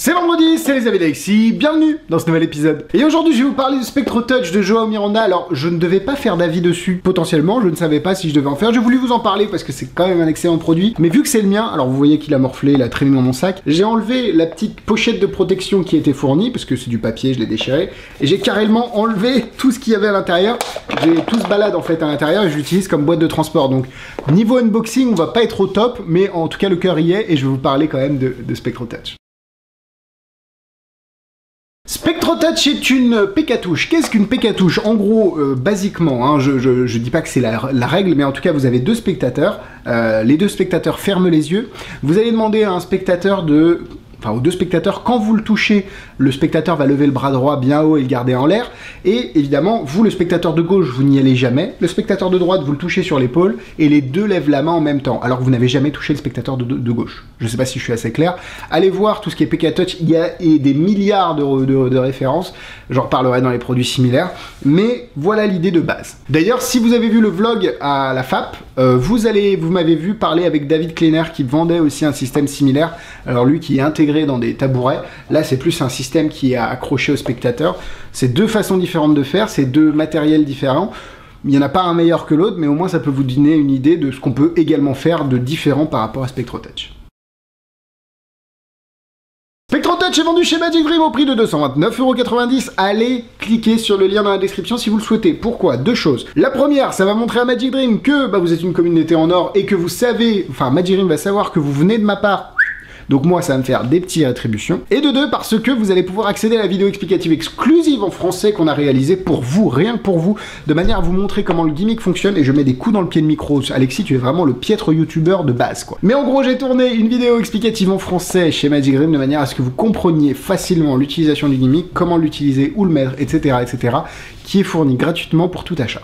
C'est vendredi, c'est les amis d'Alexis, bienvenue dans ce nouvel épisode. Et aujourd'hui je vais vous parler du Spectro Touch de Joao Miranda. Alors je ne devais pas faire d'avis dessus, potentiellement, je ne savais pas si je devais en faire. J'ai voulu vous en parler parce que c'est quand même un excellent produit. Mais vu que c'est le mien, alors vous voyez qu'il a morflé, il a traîné dans mon sac. J'ai enlevé la petite pochette de protection qui était fournie, parce que c'est du papier, je l'ai déchiré. Et j'ai carrément enlevé tout ce qu'il y avait à l'intérieur. J'ai tout ce balade en fait à l'intérieur et je l'utilise comme boîte de transport. Donc niveau unboxing, on va pas être au top, mais en tout cas le cœur y est et je vais vous parler quand même de Spectro Touch. Spectro Touch est une pécatouche. Qu'est-ce qu'une pécatouche? En gros, basiquement, hein, je dis pas que c'est la règle, mais en tout cas, vous avez deux spectateurs. Les deux spectateurs ferment les yeux. Vous allez demander à un spectateur aux deux spectateurs, quand vous le touchez, le spectateur va lever le bras droit bien haut et le garder en l'air. Et évidemment, vous, le spectateur de gauche, vous n'y allez jamais. Le spectateur de droite, vous le touchez sur l'épaule et les deux lèvent la main en même temps. Alors que vous n'avez jamais touché le spectateur de gauche. Je ne sais pas si je suis assez clair. Allez voir tout ce qui est PK Touch. Il y a des milliards de références. J'en reparlerai dans les produits similaires. Mais voilà l'idée de base. D'ailleurs, si vous avez vu le vlog à la FAP, vous m'avez vu parler avec David Kleiner qui vendait aussi un système similaire. Alors lui qui est intégré dans des tabourets, là c'est plus un système qui est accroché au spectateur. C'est deux façons différentes de faire, c'est deux matériels différents. Il n'y en a pas un meilleur que l'autre, mais au moins ça peut vous donner une idée de ce qu'on peut également faire de différent par rapport à Spectro Touch. Spectro Touch est vendu chez Magic Dream au prix de 229,90 €. Allez cliquer sur le lien dans la description si vous le souhaitez. Pourquoi? Deux choses. La première, ça va montrer à Magic Dream que vous êtes une communauté en or et que vous savez, enfin Magic Dream va savoir que vous venez de ma part. Donc moi, ça va me faire des petites rétributions. Et de deux, parce que vous allez pouvoir accéder à la vidéo explicative exclusive en français qu'on a réalisée pour vous, rien que pour vous, de manière à vous montrer comment le gimmick fonctionne. Et je mets des coups dans le pied de micro. Alexis, tu es vraiment le piètre youtubeur de base, quoi. Mais en gros, j'ai tourné une vidéo explicative en français chez Magic Dream de manière à ce que vous compreniez facilement l'utilisation du gimmick, comment l'utiliser, où le mettre, etc., etc., qui est fourni gratuitement pour tout achat.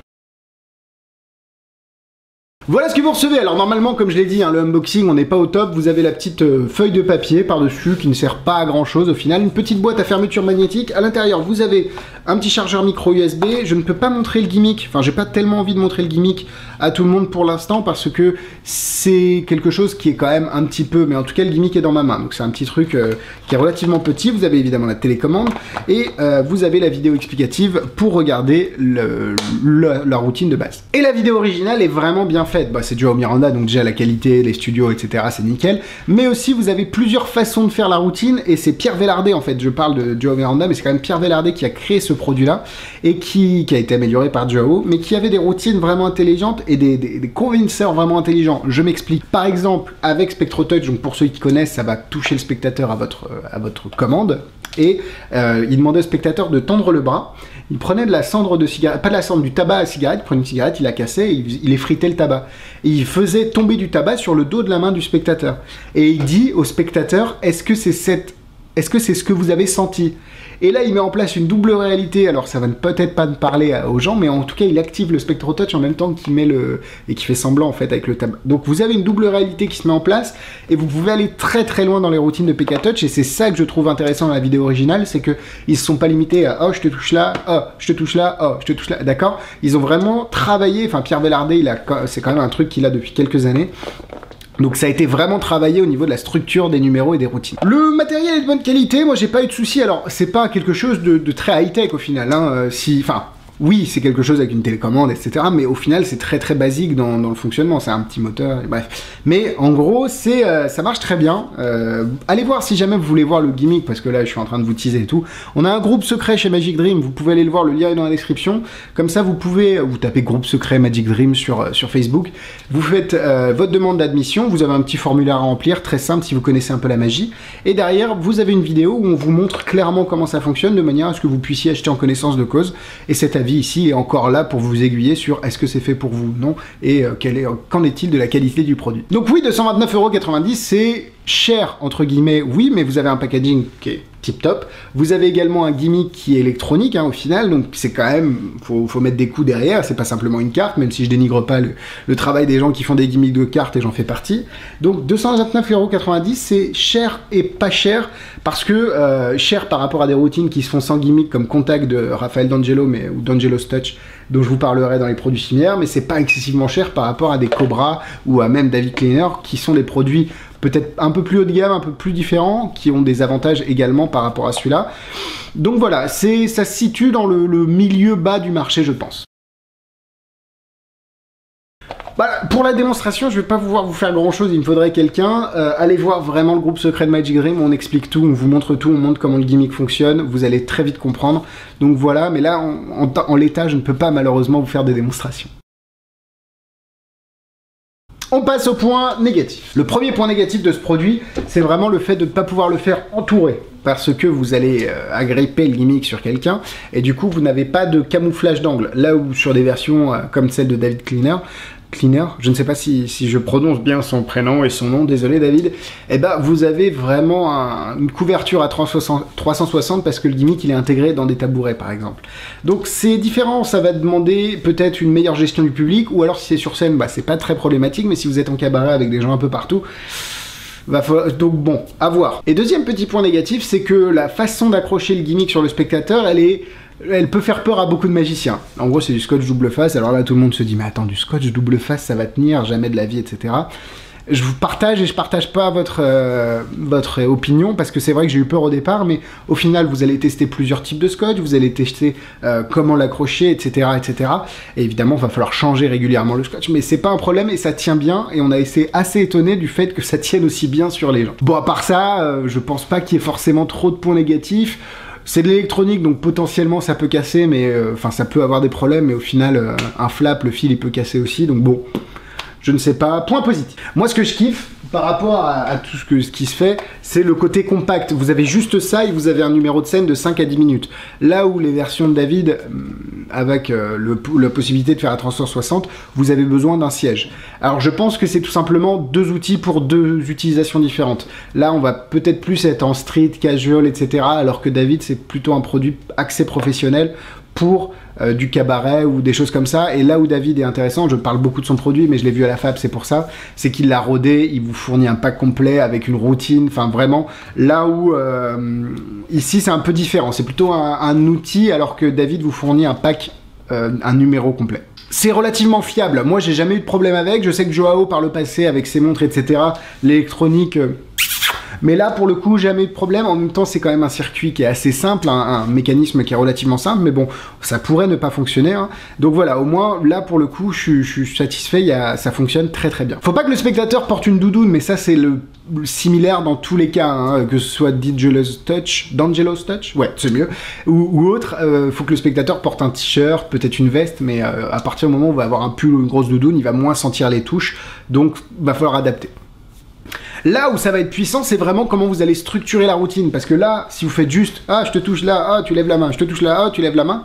Voilà ce que vous recevez. Alors normalement, comme je l'ai dit, hein, le unboxing, on n'est pas au top. Vous avez la petite feuille de papier par-dessus qui ne sert pas à grand-chose au final. Une petite boîte à fermeture magnétique. À l'intérieur, vous avez un petit chargeur micro USB. Je ne peux pas montrer le gimmick. Enfin, j'ai pas tellement envie de montrer le gimmick à tout le monde pour l'instant parce que c'est quelque chose qui est quand même un petit peu... Mais en tout cas, le gimmick est dans ma main. Donc c'est un petit truc qui est relativement petit. Vous avez évidemment la télécommande et vous avez la vidéo explicative pour regarder la routine de base. Et la vidéo originale est vraiment bien faite. Bah, c'est Joao Miranda, donc déjà la qualité, les studios, etc., c'est nickel. Mais aussi, vous avez plusieurs façons de faire la routine, et c'est Pierre Velarde, en fait, je parle de Joao Miranda, mais c'est quand même Pierre Velarde qui a créé ce produit-là, et qui a été amélioré par Joao, mais qui avait des routines vraiment intelligentes, et des convinceurs vraiment intelligents. Je m'explique. Par exemple, avec Spectro Touch, donc pour ceux qui connaissent, ça va toucher le spectateur à votre commande, et il demandait au spectateur de tendre le bras. Il prenait de la cendre de cigarette, pas de la cendre, du tabac à cigarette, il prenait une cigarette, il la cassait, il effritait le tabac. Et il faisait tomber du tabac sur le dos de la main du spectateur. Et il dit au spectateur, est-ce que c'est ce que vous avez senti? Et là, il met en place une double réalité. Alors, ça va peut-être pas parler aux gens, mais en tout cas, il active le Spectro Touch en même temps qu'il met et qui fait semblant, en fait, avec le tabac. Donc, vous avez une double réalité qui se met en place, et vous pouvez aller très très loin dans les routines de PK Touch, et c'est ça que je trouve intéressant dans la vidéo originale, c'est que ils se sont pas limités à « Oh, je te touche là, oh, je te touche là, oh, je te touche là », d'accord? Ils ont vraiment travaillé, enfin, Pierre Velarde, c'est quand même un truc qu'il a depuis quelques années. Donc ça a été vraiment travaillé au niveau de la structure des numéros et des routines. Le matériel est de bonne qualité, moi j'ai pas eu de soucis. Alors c'est pas quelque chose de très high-tech au final, hein. Oui, c'est quelque chose avec une télécommande, etc. Mais au final, c'est très très basique dans le fonctionnement. C'est un petit moteur, et bref. Mais en gros, ça marche très bien. Allez voir si jamais vous voulez voir le gimmick, parce que là, je suis en train de vous teaser et tout. On a un groupe secret chez Magic Dream. Vous pouvez aller le voir, le lien est dans la description. Comme ça, vous tapez groupe secret Magic Dream sur Facebook. Vous faites votre demande d'admission. Vous avez un petit formulaire à remplir, très simple si vous connaissez un peu la magie. Et derrière, vous avez une vidéo où on vous montre clairement comment ça fonctionne, de manière à ce que vous puissiez acheter en connaissance de cause. Et cet avis ici est encore là pour vous aiguiller sur est-ce que c'est fait pour vous ou non, et qu'en est-il de la qualité du produit. Donc oui, 229,90 €, c'est cher entre guillemets, oui, mais vous avez un packaging qui est tip top. Vous avez également un gimmick qui est électronique, hein, au final, donc c'est quand même, faut mettre des coups derrière, c'est pas simplement une carte, même si je dénigre pas le travail des gens qui font des gimmicks de cartes, et j'en fais partie. Donc 229,90 €, c'est cher et pas cher, parce que cher par rapport à des routines qui se font sans gimmick, comme Contact de Raphaël D'Angelo, ou d'Angelo's Touch, dont je vous parlerai dans les produits similaires, mais c'est pas excessivement cher par rapport à des Cobra, ou à même David Kleiner, qui sont des produits peut-être un peu plus haut de gamme, un peu plus différents, qui ont des avantages également par rapport à celui-là. Donc voilà, ça se situe dans le milieu bas du marché, je pense. Voilà, pour la démonstration, je vais pas pouvoir vous faire grand chose, il me faudrait quelqu'un. Allez voir vraiment le groupe secret de Magic Dream, on explique tout, on vous montre tout, on montre comment le gimmick fonctionne, vous allez très vite comprendre. Donc voilà, mais là, en l'état, je ne peux pas malheureusement vous faire des démonstrations. On passe au point négatif. Le premier point négatif de ce produit, c'est vraiment le fait de ne pas pouvoir le faire entourer, parce que vous allez agripper le gimmick sur quelqu'un, et du coup vous n'avez pas de camouflage d'angle. Là où sur des versions comme celle de David Cleaner, je ne sais pas si je prononce bien son prénom et son nom, désolé David, et ben vous avez vraiment une couverture à 360 parce que le gimmick il est intégré dans des tabourets par exemple. Donc c'est différent, ça va demander peut-être une meilleure gestion du public, ou alors si c'est sur scène, bah c'est pas très problématique, mais si vous êtes en cabaret avec des gens un peu partout, donc bon, à voir. Et deuxième petit point négatif, c'est que la façon d'accrocher le gimmick sur le spectateur, elle peut faire peur à beaucoup de magiciens. En gros, c'est du scotch double face, alors là tout le monde se dit, mais attends, du scotch double face, ça va tenir, jamais de la vie, etc. Je vous partage et je partage pas votre opinion, parce que c'est vrai que j'ai eu peur au départ, mais au final, vous allez tester plusieurs types de scotch, vous allez tester comment l'accrocher, etc., etc. Et évidemment, il va falloir changer régulièrement le scotch, mais c'est pas un problème et ça tient bien, et on a été assez étonné du fait que ça tienne aussi bien sur les gens. Bon, à part ça, je pense pas qu'il y ait forcément trop de points négatifs. C'est de l'électronique, donc potentiellement ça peut casser, mais enfin ça peut avoir des problèmes, mais au final, un flap, le fil, il peut casser aussi, donc bon, je ne sais pas. Point positif. Moi, ce que je kiffe, par rapport à tout ce qui se fait, c'est le côté compact. Vous avez juste ça et vous avez un numéro de scène de 5 à 10 minutes. Là où les versions de David, avec la possibilité de faire à 360, vous avez besoin d'un siège. Alors je pense que c'est tout simplement deux outils pour deux utilisations différentes. Là, on va peut-être plus être en street, casual, etc. Alors que David, c'est plutôt un produit axé professionnel pour du cabaret ou des choses comme ça. Et là où David est intéressant, je parle beaucoup de son produit, mais je l'ai vu à la FAB, c'est pour ça, c'est qu'il l'a rodé, il vous fournit un pack complet avec une routine, enfin vraiment, là où ici c'est un peu différent, c'est plutôt un outil, alors que David vous fournit un pack, un numéro complet. C'est relativement fiable, moi j'ai jamais eu de problème avec, je sais que Joao par le passé avec ses montres, etc., l'électronique... Mais là, pour le coup, jamais eu de problème. En même temps, c'est quand même un circuit qui est assez simple, un mécanisme qui est relativement simple, mais bon, ça pourrait ne pas fonctionner. Hein. Donc voilà, au moins, là, pour le coup, je suis satisfait, ça fonctionne très très bien. Faut pas que le spectateur porte une doudoune, mais ça, c'est le similaire dans tous les cas, hein, que ce soit d'Angelo's Touch, ouais, c'est mieux, ou autre. Faut que le spectateur porte un t-shirt, peut-être une veste, mais à partir du moment où on va avoir un pull ou une grosse doudoune, il va moins sentir les touches, donc va falloir adapter. Là où ça va être puissant, c'est vraiment comment vous allez structurer la routine. Parce que là, si vous faites juste « Ah, je te touche là, ah, tu lèves la main, je te touche là, ah, tu lèves la main »,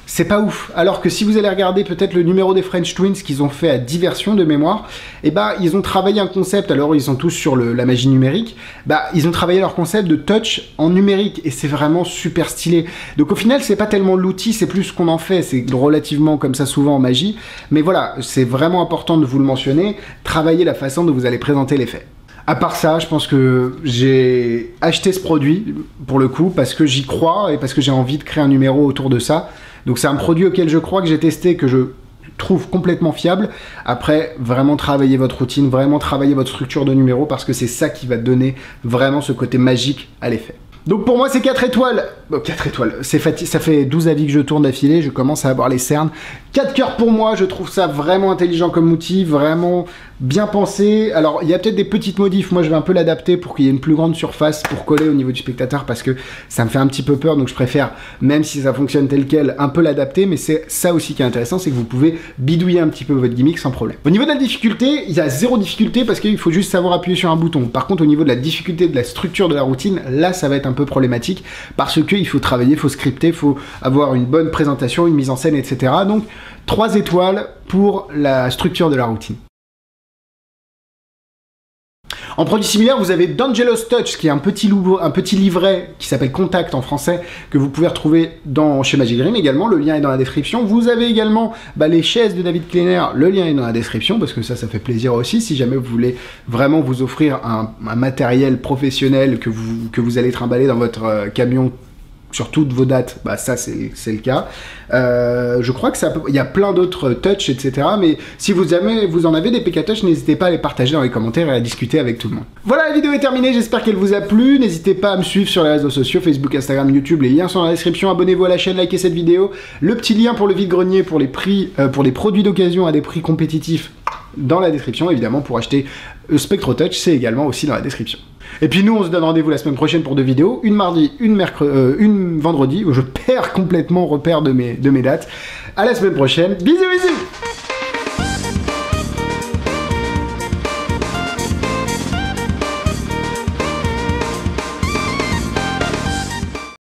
c'est pas ouf. Alors que si vous allez regarder peut-être le numéro des French Twins qu'ils ont fait à 10 versions de mémoire, et bah ils ont travaillé un concept, alors ils sont tous sur la magie numérique, bah ils ont travaillé leur concept de touch en numérique, et c'est vraiment super stylé. Donc au final, c'est pas tellement l'outil, c'est plus ce qu'on en fait, c'est relativement comme ça souvent en magie, mais voilà, c'est vraiment important de vous le mentionner, travailler la façon dont vous allez présenter l'effet. À part ça, je pense que j'ai acheté ce produit, pour le coup, parce que j'y crois et parce que j'ai envie de créer un numéro autour de ça. Donc c'est un produit auquel je crois, que j'ai testé, que je trouve complètement fiable. Après, vraiment travailler votre routine, vraiment travailler votre structure de numéro, parce que c'est ça qui va donner vraiment ce côté magique à l'effet. Donc pour moi c'est 4 étoiles, 4 étoiles, ça fait 12 avis que je tourne d'affilée, je commence à avoir les cernes. 4 cœurs pour moi, je trouve ça vraiment intelligent comme outil, vraiment bien pensé. Alors il y a peut-être des petites modifs, moi je vais un peu l'adapter pour qu'il y ait une plus grande surface pour coller au niveau du spectateur, parce que ça me fait un petit peu peur, donc je préfère, même si ça fonctionne tel quel, un peu l'adapter, mais c'est ça aussi qui est intéressant, c'est que vous pouvez bidouiller un petit peu votre gimmick sans problème. Au niveau de la difficulté, il y a 0 difficulté parce qu'il faut juste savoir appuyer sur un bouton. Par contre au niveau de la difficulté de la structure de la routine, là ça va être un peu problématique, parce qu'il faut travailler, il faut scripter, il faut avoir une bonne présentation, une mise en scène, etc. Donc 3 étoiles pour la structure de la routine. En produit similaire, vous avez d'Angelo's Touch, qui est un petit livret qui s'appelle Contact en français, que vous pouvez retrouver chez Magic Dream également, le lien est dans la description. Vous avez également les chaises de David Cleaner, le lien est dans la description, parce que ça fait plaisir aussi, si jamais vous voulez vraiment vous offrir un matériel professionnel que vous allez trimballer dans votre camion sur toutes vos dates, bah ça c'est le cas. Je crois que il y a plein d'autres touch, etc. Mais si vous en avez des PK Touch, n'hésitez pas à les partager dans les commentaires et à discuter avec tout le monde. Voilà, la vidéo est terminée, j'espère qu'elle vous a plu. N'hésitez pas à me suivre sur les réseaux sociaux, Facebook, Instagram, YouTube, les liens sont dans la description. Abonnez-vous à la chaîne, likez cette vidéo. Le petit lien pour le vide-grenier pour les prix, pour les produits d'occasion à des prix compétitifs dans la description, évidemment, pour acheter Spectro Touch, c'est également aussi dans la description. Et puis nous, on se donne rendez-vous la semaine prochaine pour 2 vidéos, une mardi, une vendredi, où je perds complètement repère de mes dates. À la semaine prochaine, bisous bisous.